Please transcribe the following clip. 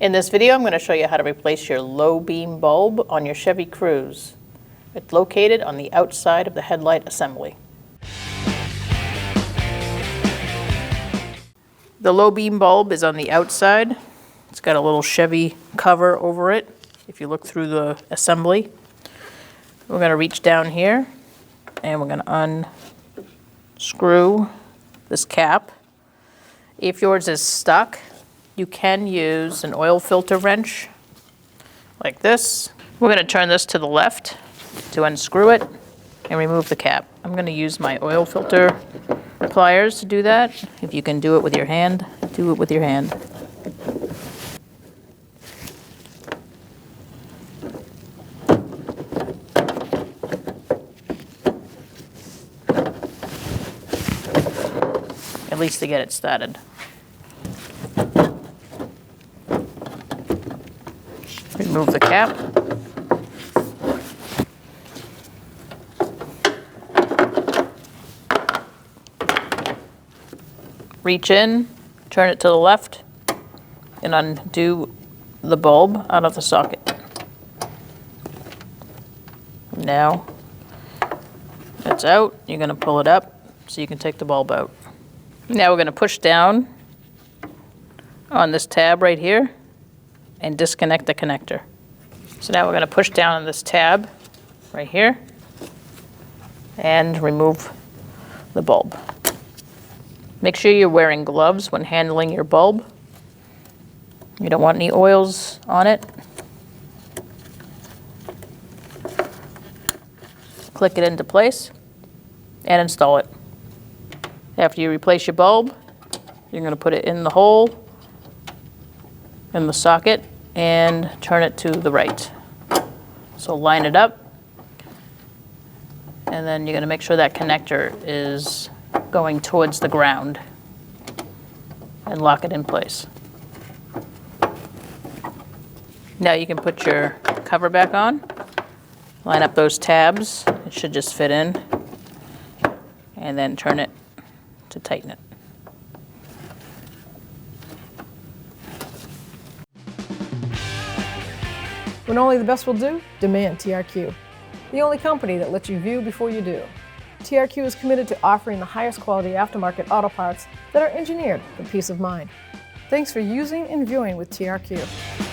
In this video, I'm going to show you how to replace your low beam bulb on your Chevy Cruze. It's located on the outside of the headlight assembly. The low beam bulb is on the outside. It's got a little Chevy cover over it. If you look through the assembly, we're going to reach down here and we're going to unscrew this cap. If yours is stuck, you can use an oil filter wrench like this. We're going to turn this to the left to unscrew it and remove the cap. I'm going to use my oil filter pliers to do that. If you can do it with your hand, do it with your hand. At least to get it started. Remove the cap. Reach in, turn it to the left, and undo the bulb out of the socket. Now it's out. You're going to pull it up so you can take the bulb out. Now we're going to push down on this tab right here and disconnect the connector. So now we're going to push down on this tab right here and remove the bulb. Make sure you're wearing gloves when handling your bulb. You don't want any oils on it. Click it into place and install it. After you replace your bulb, you're going to put it in the hole in the socket and turn it to the right. So line it up, and then you're going to make sure that connector is going towards the ground and lock it in place. Now you can put your cover back on, line up those tabs, it should just fit in, and then turn it to tighten it. When only the best will do, demand TRQ. The only company that lets you view before you do. TRQ is committed to offering the highest quality aftermarket auto parts that are engineered for peace of mind. Thanks for using and viewing with TRQ.